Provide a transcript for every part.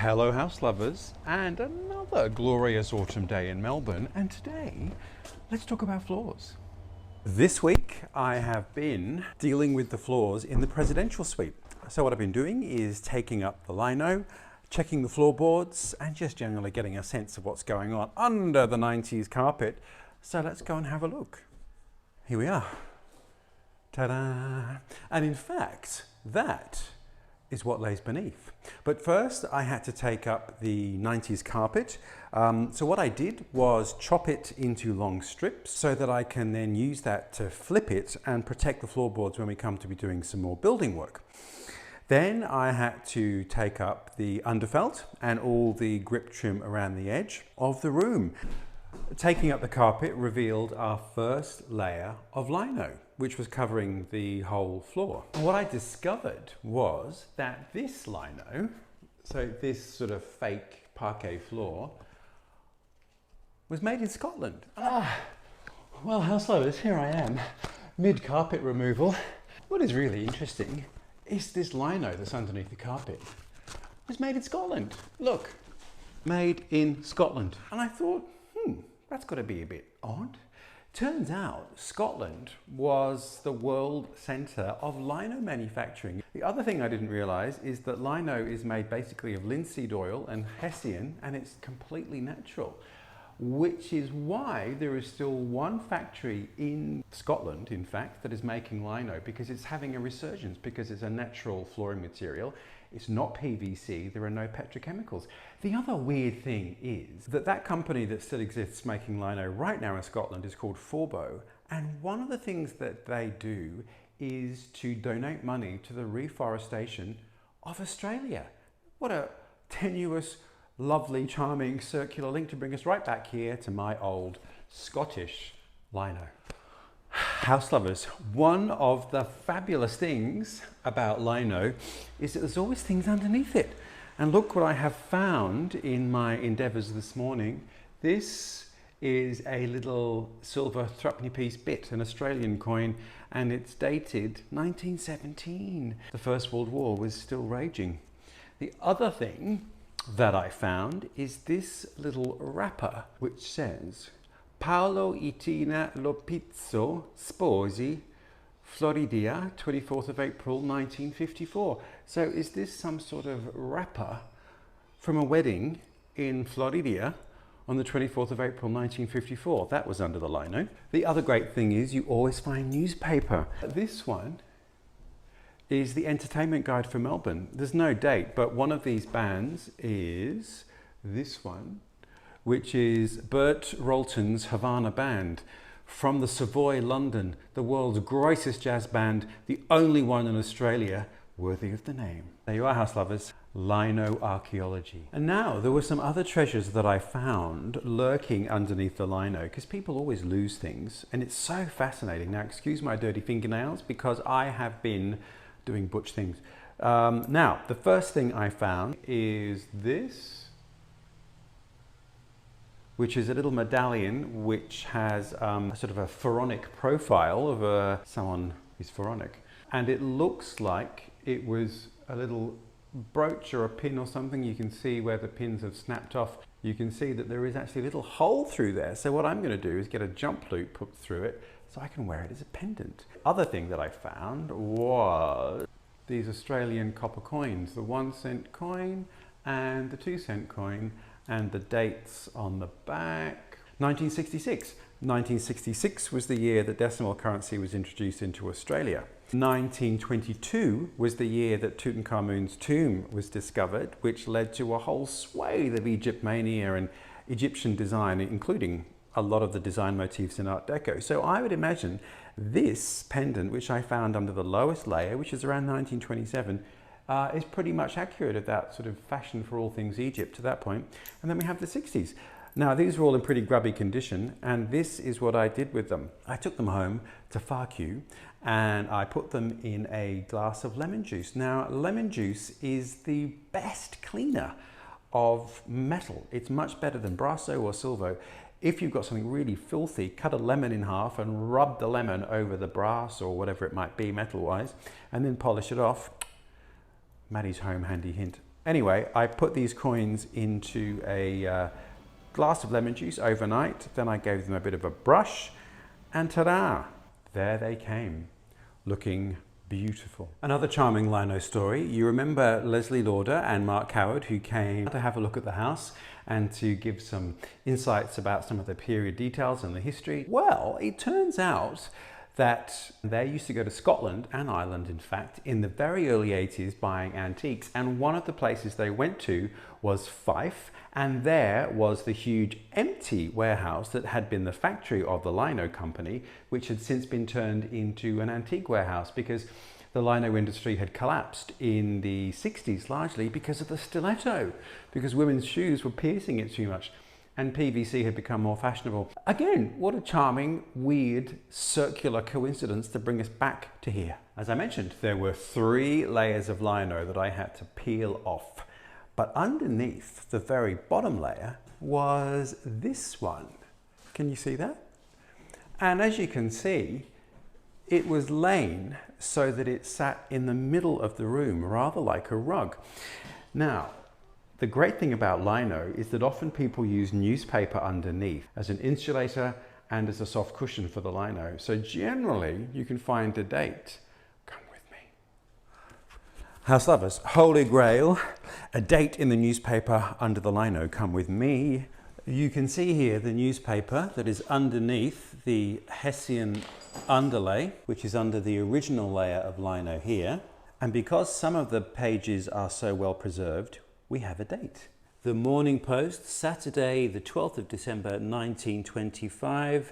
Hello house lovers, and another glorious autumn day in Melbourne, and today let's talk about floors. This week I have been dealing with the floors in the presidential suite. So what I've been doing is taking up the lino, checking the floorboards, and just generally getting a sense of what's going on under the 90s carpet. So let's go and have a look. Here we are. Ta-da! And in fact, that is what lays beneath. But first I had to take up the 90s carpet. So what I did was chop it into long strips so that I can then use that to flip it and protect the floorboards when we come to be doing some more building work. Then I had to take up the underfelt and all the grip trim around the edge of the room. Taking up the carpet revealed our first layer of lino, which was covering the whole floor. And what I discovered was that this lino, so this sort of fake parquet floor, was made in Scotland. Well, house lovers, here I am, mid-carpet removal. What is really interesting is this lino that's underneath the carpet was made in Scotland. Look, made in Scotland. And I thought, that's got to be a bit odd. Turns out Scotland was the world centre of lino manufacturing. The other thing I didn't realise is that lino is made basically of linseed oil and hessian, and it's completely natural, which is why there is still one factory in Scotland, in fact, that is making lino, because it's having a resurgence, because it's a natural flooring material. It's not PVC, there are no petrochemicals. The other weird thing is that that company that still exists making lino right now in Scotland is called Forbo, and one of the things that they do is to donate money to the reforestation of Australia. What a tenuous, lovely, charming, circular link to bring us right back here to my old Scottish lino. House lovers, one of the fabulous things about lino is that there's always things underneath it. And look what I have found in my endeavours this morning. This is a little silver threepenny piece bit, an Australian coin, and it's dated 1917. The First World War was still raging. The other thing that I found is this little wrapper which says Paolo e Tina Lopizzo Sposi, Floridia, 24th of April 1954. So is this some sort of wrapper from a wedding in Floridia on the 24th of April 1954? That was under the lino. The other great thing is you always find newspaper. This one is the entertainment guide for Melbourne. There's no date, but one of these bands is this one, which is Bert Rolton's Havana Band from the Savoy, London, the world's greatest jazz band, the only one in Australia worthy of the name. There you are, house lovers, lino archaeology. And now there were some other treasures that I found lurking underneath the lino, because people always lose things, and it's so fascinating. Now, excuse my dirty fingernails, because I have been doing butch things. Now, the first thing I found is this, which is a little medallion which has a sort of a pharaonic profile of someone who's pharaonic. And it looks like it was a little brooch or a pin or something. You can see where the pins have snapped off. You can see that there is actually a little hole through there. So what I'm going to do is get a jump loop put through it so I can wear it as a pendant. Other thing that I found was these Australian copper coins, the 1 cent coin and the 2 cent coin, and the dates on the back. 1966. 1966 was the year that decimal currency was introduced into Australia. 1922 was the year that Tutankhamun's tomb was discovered, which led to a whole swathe of Egyptmania and Egyptian design, including a lot of the design motifs in Art Deco. So I would imagine this pendant, which I found under the lowest layer, which is around 1927, is pretty much accurate of that sort of fashion for all things Egypt to that point. And then we have the 60s. Now, these were all in pretty grubby condition, and this is what I did with them. I took them home to Farku and I put them in a glass of lemon juice. Now, lemon juice is the best cleaner of metal. It's much better than Brasso or Silvo. If you've got something really filthy, cut a lemon in half and rub the lemon over the brass or whatever it might be metal-wise, and then polish it off. Maddie's home handy hint. Anyway, I put these coins into a glass of lemon juice overnight. Then I gave them a bit of a brush, and ta-da! There they came, looking beautiful. Another charming lino story. You remember Leslie Lauder and Mark Howard, who came to have a look at the house and to give some insights about some of the period details and the history. Well, it turns out that they used to go to Scotland and Ireland, in fact, in the very early 80s buying antiques. And one of the places they went to was Fife, and there was the huge empty warehouse that had been the factory of the lino company, which had since been turned into an antique warehouse because the lino industry had collapsed in the 60s, largely because of the stiletto, because women's shoes were piercing it too much. And PVC had become more fashionable. Again, what a charming, weird, circular coincidence to bring us back to here. As I mentioned, there were 3 layers of lino that I had to peel off. But underneath the very bottom layer was this one. Can you see that? And as you can see, it was laid so that it sat in the middle of the room, rather like a rug. Now, the great thing about lino is that often people use newspaper underneath as an insulator and as a soft cushion for the lino. So generally, you can find a date. Come with me. House lovers, holy grail, a date in the newspaper under the lino. Come with me. You can see here the newspaper that is underneath the Hessian underlay, which is under the original layer of lino here. And because some of the pages are so well preserved, we have a date. The Morning Post, Saturday, the 12th of December, 1925.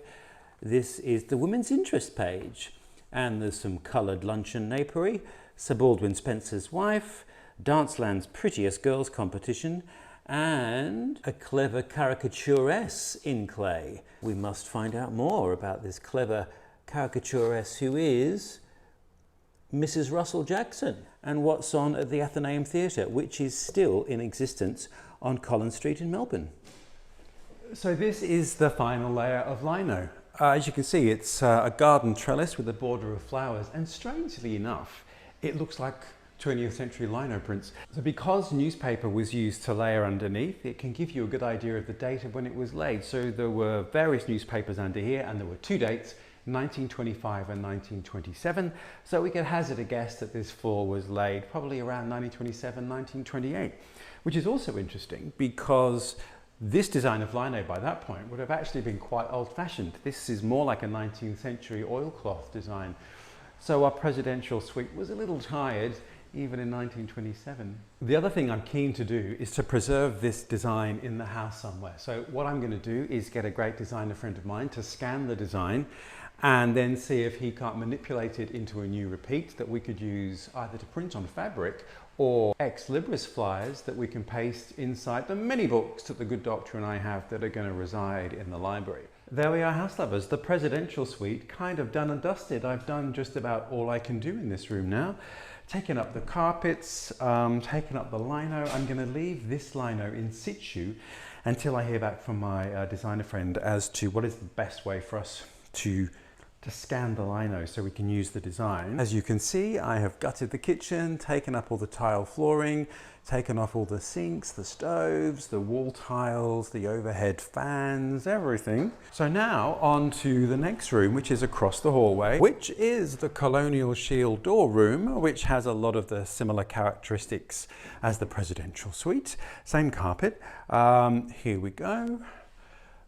This is the Women's Interest page. And there's some coloured luncheon napery, Sir Baldwin Spencer's wife, Danceland's Prettiest Girls competition, and a clever caricaturess in clay. We must find out more about this clever caricaturess who is Mrs. Russell Jackson, and what's on at the Athenaeum Theatre, which is still in existence on Collins Street in Melbourne. So this is the final layer of lino. As you can see, it's a garden trellis with a border of flowers, and strangely enough, it looks like 20th century lino prints. So because newspaper was used to layer underneath, it can give you a good idea of the date of when it was laid. So there were various newspapers under here, and there were 2 dates, 1925 and 1927, so we could hazard a guess that this floor was laid probably around 1927, 1928, which is also interesting because this design of lino by that point would have actually been quite old-fashioned. This is more like a 19th century oilcloth design, so our presidential suite was a little tired even in 1927. The other thing I'm keen to do is to preserve this design in the house somewhere. So what I'm going to do is get a great designer friend of mine to scan the design and then see if he can't manipulate it into a new repeat that we could use either to print on fabric or ex libris flyers that we can paste inside the many books that the good doctor and I have that are going to reside in the library. There we are, house lovers, the presidential suite kind of done and dusted. I've done just about all I can do in this room now. Taken up the carpets, taken up the lino. I'm going to leave this lino in situ until I hear back from my designer friend as to what is the best way for us to scan the lino so we can use the design. As you can see, I have gutted the kitchen, taken up all the tile flooring, taken off all the sinks, the stoves, the wall tiles, the overhead fans, everything. So now on to the next room, which is across the hallway, which is the colonial shield door room, which has a lot of the similar characteristics as the presidential suite. Same carpet. Here we go.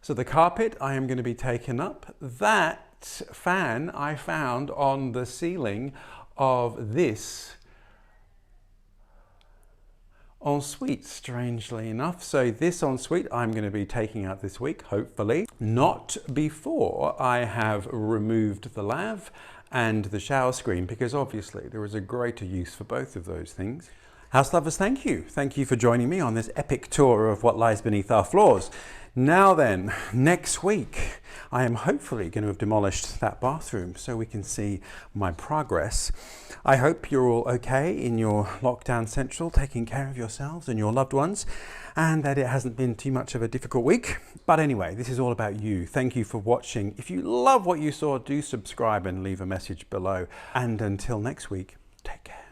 So the carpet I am going to be taking up. That fan I found on the ceiling of this ensuite, strangely enough. So this ensuite I'm going to be taking out this week, hopefully. Not before I have removed the lav and the shower screen, because obviously there is a greater use for both of those things. House lovers, thank you. Thank you for joining me on this epic tour of what lies beneath our floors. Now then, next week, I am hopefully going to have demolished that bathroom so we can see my progress. I hope you're all okay in your lockdown central, taking care of yourselves and your loved ones, and that it hasn't been too much of a difficult week. But anyway, this is all about you. Thank you for watching. If you love what you saw, do subscribe and leave a message below. And until next week, take care.